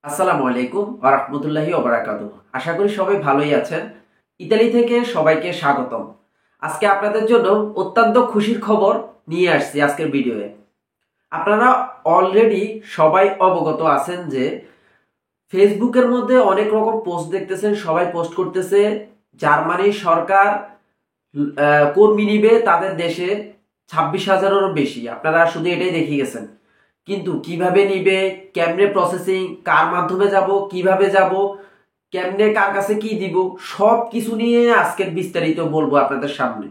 আসসালামু আলাইকুম ওয়া রাহমাতুল্লাহি ওয়া বারাকাতুহু। আশা করি সবাই ভালোই আছেন। ইতালি থেকে সবাইকে স্বাগতম। আজকে আপনাদের জন্য অত্যন্ত খুশির খবর নিয়ে আসছি আজকের ভিডিওয়ে। আপনারা অলরেডি সবাই অবগত আছেন যে ফেসবুকের মধ্যে অনেক রকম পোস্ট দেখতেছেন, সবাই পোস্ট করতেছে জার্মানি সরকার কর্মী নিবে তাদের দেশে 26,000-এরও বেশি। আপনারা শুধু এটাই দেখে গেছেন, কিন্তু কিভাবে নিবে, কেমনে প্রসেসিং, কার মাধ্যমে যাব, কিভাবে যাব, কেমনে কার কাছে কি দিব, সব কিছু নিয়ে আজকের বিস্তারিত বলবো আপনাদের সামনে।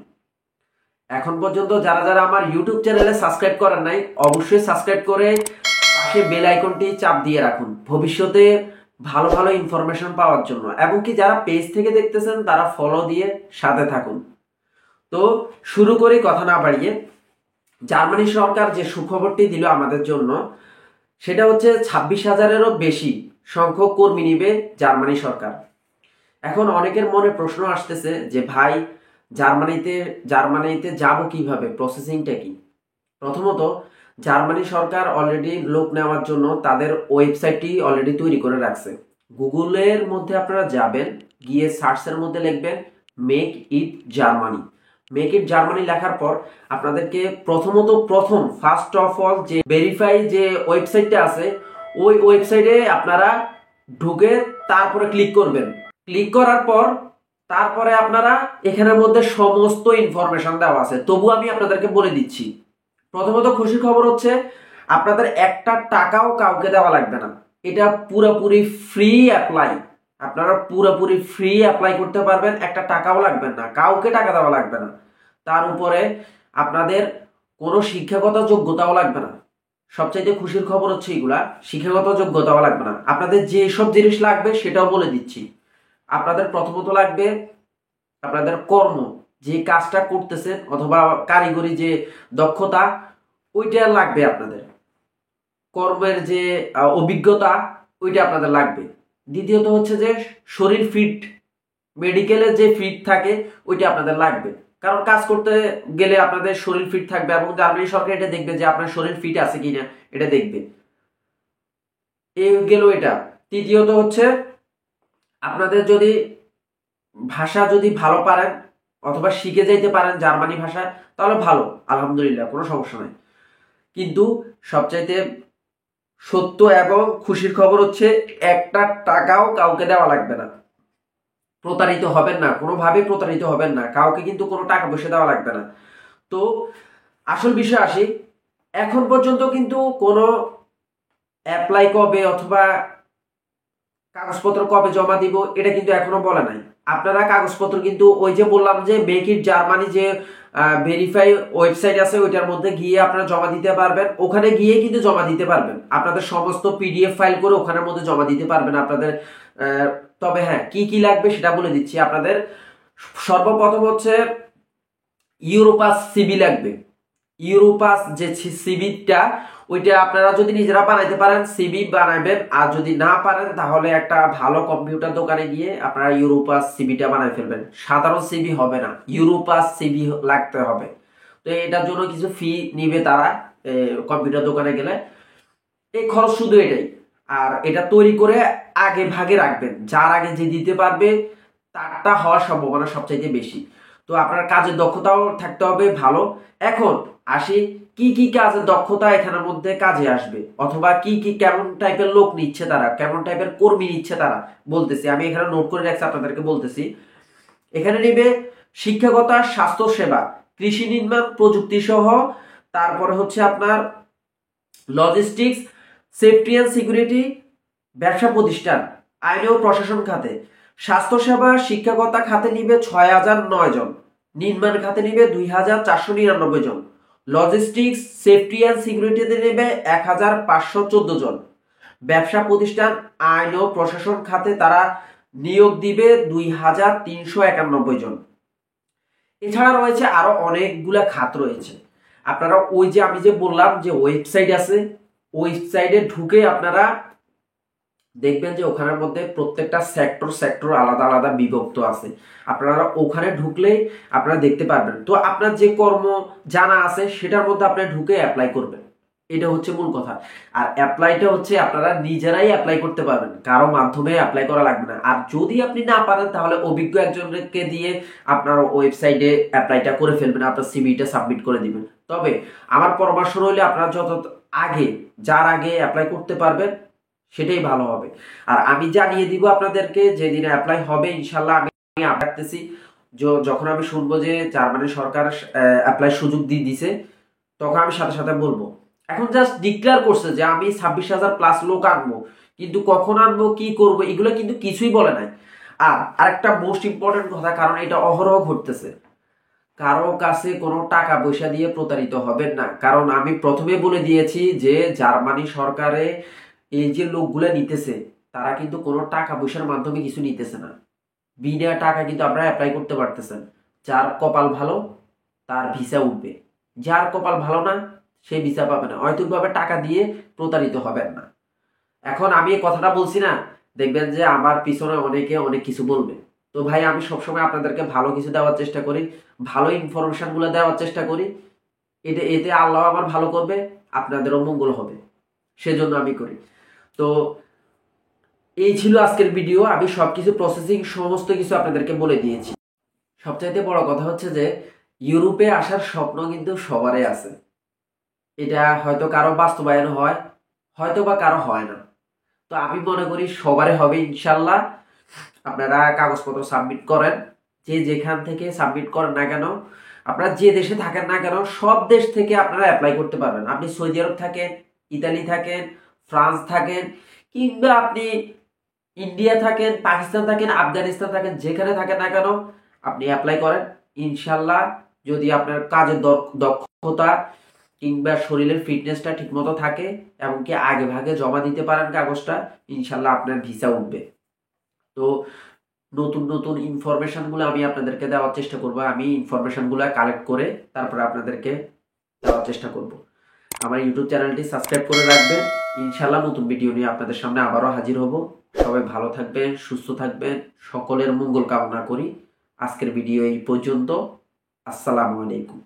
এখন পর্যন্ত যারা যারা আমার ইউটিউব চ্যানেলে সাবস্ক্রাইব করেন নাই, অবশ্যই সাবস্ক্রাইব করে পাশে বেল আইকনটি চাপ দিয়ে রাখুন ভবিষ্যতে ভালো ভালো ইনফরমেশন পাওয়ার জন্য, এবং কি যারা পেজ থেকে দেখতেছেন তারা ফলো দিয়ে সাথে থাকুন। তো শুরু করি কথা না বাড়িয়ে। জার্মানি সরকার যে সুখবরটি দিল আমাদের জন্য, সেটা হচ্ছে 26,000-এরও বেশি সংখ্যক কর্মী নিবে জার্মানি সরকার। এখন অনেকের মনে প্রশ্ন আসতেছে যে ভাই, জার্মানিতে যাব কিভাবে, প্রসেসিংটা কি? প্রথমত, জার্মানি সরকার অলরেডি লোক নেওয়ার জন্য তাদের ওয়েবসাইটটি অলরেডি তৈরি করে রাখছে। গুগলের মধ্যে আপনারা যাবেন, গিয়ে সার্চের মধ্যে লিখবেন make it Germany. Make it Germany লেখার পর আপনাদেরকে ফার্স্ট অফ অল যে ভেরিফাই যে ওয়েবসাইটটা আছে, ওই ওয়েবসাইটে আপনারা ঢুকে তারপরে ক্লিক করবেন। ক্লিক করার পর তারপরে আপনারা এখানের মধ্যে সমস্ত ইনফরমেশন দেওয়া আছে, তবু আমি আপনাদেরকে বলে দিচ্ছি। প্রথমত খুশির খবর হচ্ছে আপনাদের একটা টাকাও কাউকে দেওয়া লাগবে না। এটা পুরোপুরি ফ্রি অ্যাপ্লাই। আপনারা পুরোপুরি ফ্রি অ্যাপ্লাই করতে পারবেন, একটা টাকাও লাগবে না, কাউকে টাকা দেওয়া লাগবে না। তার উপরে আপনাদের কোনো শিক্ষাগত যোগ্যতাও লাগবে না। সবচাইতে খুশির খবর হচ্ছে এগুলা, শিক্ষাগত যোগ্যতাও লাগবে না। আপনাদের যে সব জিনিস লাগবে সেটাও বলে দিচ্ছি। আপনাদের প্রথমত লাগবে আপনাদের কর্ম, যে কাজটা করতেছেন অথবা কারিগরি যে দক্ষতা, ওইটা লাগবে আপনাদের। কর্মের যে অভিজ্ঞতা, ওইটা আপনাদের লাগবে। দ্বিতীয়ত হচ্ছে যে শরীর ফিট, মেডিকেলের যে ফিট থাকে ওইটা আপনাদের লাগবে, কারণ কাজ করতে গেলে আপনাদের শরীর ফিট থাকবে, এবং জার্মানি সরকার এটা দেখবে যে আপনার শরীর ফিট আছে কিনা, এটা দেখবে। এই গেল এটা। তৃতীয়ত হচ্ছে আপনাদের যদি ভাষা যদি ভালো পারেন অথবা শিখে যাইতে পারেন জার্মানি ভাষা, তাহলে ভালো, আলহামদুলিল্লাহ, কোনো সমস্যা নাই। কিন্তু সবচাইতে সত্য এবং খুশির খবর হচ্ছে একটা টাকাও কাউকে দেওয়া লাগবে না। প্রতারিত হবেন না, কোনোভাবে প্রতারিত হবেন না, কাউকে কিন্তু কোনো টাকা পয়সা দেওয়া লাগবে না। তো আসল বিষয় আসি, এখন পর্যন্ত কিন্তু কোনো অ্যাপ্লাই কবে অথবা কাগজপত্র কবে জমা দিব এটা কিন্তু এখনো বলে নাই। আপনারা কাগজপত্র কিন্তু ওই যে বললাম যে মেক ইট জার্মানি যে ভেরিফাই ওয়েবসাইট আছে, ওইটার মধ্যে গিয়ে আপনারা জমা দিতে পারবেন। ওখানে গিয়ে কিন্তু জমা দিতে পারবেন, আপনাদের সমস্ত পিডিএফ ফাইল করে ওখানের মধ্যে জমা দিতে পারবেন আপনাদের। তবে হ্যাঁ, কি কি লাগবে সেটা বলে দিচ্ছি আপনাদের। সর্বপ্রথম হচ্ছে ইউরোপাস সিবি লাগবে। ইউরোপাস যে সিবিটা, ওইটা আপনারা যদি নিজেরা বানাইতে পারেন সিবি বানাবেন, আর যদি না পারেন তাহলে একটা ভালো কম্পিউটার দোকানে গিয়ে আপনারা ইউরোপাস সিবিটা বানাই ফেলবেন। সাধারণ সিবি হবে না, ইউরোপাস সিবি লাগতে হবে। তো এটার জন্য কিছু ফি নিবে তারা কম্পিউটার দোকানে গেলে, এই খরচ শুধু এটাই। আর এটা তৈরি করে আগে ভাগে রাখবেন, যার আগে যে দিতে পারবে তারটা হওয়ার সম্ভাবনা সবচাইতে বেশি। তো আপনার কাজের দক্ষতাও থাকতে হবে ভালো। এখন আসি কি কি কাজের দক্ষতা এখানের মধ্যে কাজে আসবে, অথবা কি কি কেমন টাইপের লোক নিচ্ছে তারা, কেমন টাইপের কর্মী নিচ্ছে তারা, বলতেছি। আমি এখানে নোট করে রাখছি, আপনাদেরকে বলতেছি। এখানে নিবে শিক্ষকতা, স্বাস্থ্য সেবা, কৃষি নির্মাণ, প্রযুক্তি সহ, তারপরে হচ্ছে আপনার লজিস্টিক্স, সেফটি অ্যান্ড সিকিউরিটি, ব্যবসা প্রতিষ্ঠান, আইন ও প্রশাসন খাতে। স্বাস্থ্যসেবা শিক্ষকতা খাতে নিবে 6,009 জন, নির্মাণ খাতে নিবে 2,499 জন, লজিস্টিক্স, সেফটি অ্যান্ড সিকিউরিটিতে নেবে 1,514 জন, ব্যবসা প্রতিষ্ঠান, আইন ও প্রশাসন খাতে তারা নিয়োগ দিবে 2,391 জন। এছাড়া রয়েছে আরো অনেকগুলা খাত রয়েছে। আপনারা ওই যে আমি যে বললাম যে ওয়েবসাইট আছে, ওয়েবসাইটে ঢুকে আপনারা দেখবেন যে ওখানের মধ্যে প্রত্যেকটা সেক্টর আলাদা আলাদা বিভক্ত আছে। আপনারা ওখানে ঢুকলেই আপনারা দেখতে পারবেন। তো আপনার যে কর্ম জানা আছে সেটার মধ্যে আপনি ঢুকে অ্যাপ্লাই করবেন। এটা হচ্ছে মূল কথা। আর অ্যাপ্লাইটা হচ্ছে আপনারা নিজেরাই অ্যাপ্লাই করতে পারবেন, কারো মাধ্যমে অ্যাপ্লাই করা লাগবে না। আর যদি আপনি না পারেন তাহলে অভিজ্ঞ একজনকে দিয়ে আপনার ওয়েবসাইটে অ্যাপ্লাইটা করে ফেলবেন, আপনার সিভিটা সাবমিট করে দিবেন। তবে আমার পরামর্শ রইলে আপনারা যত আগে যার আগে অ্যাপ্লাই করতে পারবেন সেটাই ভালো হবে। আর আমি জানিয়ে দিব আপনাদেরকে যেদিন অ্যাপ্লাই হবে ইনশাল্লাহ আমি রাখতেছি। যখন আমি শুনবো যে জার্মানি সরকার অ্যাপ্লাই সুযোগ দিয়ে দিছে তখন আমি সাথে সাথে বলবো। এখন জাস্ট ডিক্লেয়ার করছে যে আমি 26,000 প্লাস লোক আনবো, কিন্তু কখন আনবো কি করবো এগুলো কিন্তু কিছুই বলে নাই। আর আরেকটা মোস্ট ইম্পর্টেন্ট কথা, কারণ এটা অহরহ ঘটতেছে, কারো কাছে কোনো টাকা পয়সা দিয়ে প্রতারিত হবেন না। কারণ আমি প্রথমে বলে দিয়েছি যে জার্মানি সরকারে এই যে লোকগুলো নিতেছে তারা কিন্তু কোনো টাকা পয়সার মাধ্যমে কিছু নিতেছে না। বিনা টাকা কিন্তু আপনারা অ্যাপ্লাই করতে পারতেছেন। যার কপাল ভালো তার ভিসা উঠবে, যার কপাল ভালো না সে ভিসা পাবে না। অহেতুকভাবে টাকা দিয়ে প্রতারিত হবেন না। এখন আমি এই কথাটা বলছি না, দেখবেন যে আমার পিছনে অনেকে অনেক কিছু বলবে। তো ভাই আমি সবসময় আপনাদেরকে ভালো কিছু দেওয়ার চেষ্টা করি, ভালো ইনফরমেশন গুলো দেওয়ার চেষ্টা করি। এতে আল্লাহ আমার ভালো করবে, আপনাদেরও মঙ্গল হবে, সেজন্য আমি করি। তো এই ছিল আজকের ভিডিও। আমি সবকিছু প্রসেসিং সমস্ত কিছু আপনাদেরকে বলে দিয়েছি। সবচাইতে বড় কথা হচ্ছে যে ইউরোপে আসার স্বপ্ন কিন্তু সবারই আছে। এটা হয়তো কারো বাস্তবায়ন হয়, হয়তো বা কারো হয় না। তো আমি মনে করি সবারই হবে ইনশাল্লাহ। আপনারা কাগজপত্র সাবমিট করেন, যে যেখান থেকে সাবমিট করেন না কেন, আপনারা যে দেশে থাকেন না কেন সব দেশ থেকে আপনারা অ্যাপ্লাই করতে পারবেন। আপনি সৌদি আরব থাকেন, ইতালি থাকেন, ফ্রান্স থাকেন, কিংবা আপনি ইন্ডিয়া থাকেন, পাকিস্তান থাকেন, আফগানিস্তান থাকেন, যেখানে থাকেন না কেন আপনি অ্যাপ্লাই করেন ইনশাল্লাহ। যদি আপনার কাজের দক্ষতা কিংবা শরীরের ফিটনেসটা ঠিকমতো থাকে এবং কি আগে ভাগে জমা দিতে পারেন কাগজটা, ইনশাল্লাহ আপনার ভিসা উঠবে। তো নতুন নতুন ইনফরমেশনগুলো আমি আপনাদেরকে দেওয়ার চেষ্টা করব। আমি ইনফরমেশনগুলো কালেক্ট করে তারপরে আপনাদেরকে দেওয়ার চেষ্টা করব। আমার ইউটিউব চ্যানেলটি সাবস্ক্রাইব করে রাখবেন। ইনশাল্লাহ নতুন ভিডিও নিয়ে আপনাদের সামনে আবারও হাজির হব। সবাই ভালো থাকবেন, সুস্থ থাকবেন, সকলের মঙ্গল কামনা করি। আজকের ভিডিও এই পর্যন্ত। আসসালামু আলাইকুম।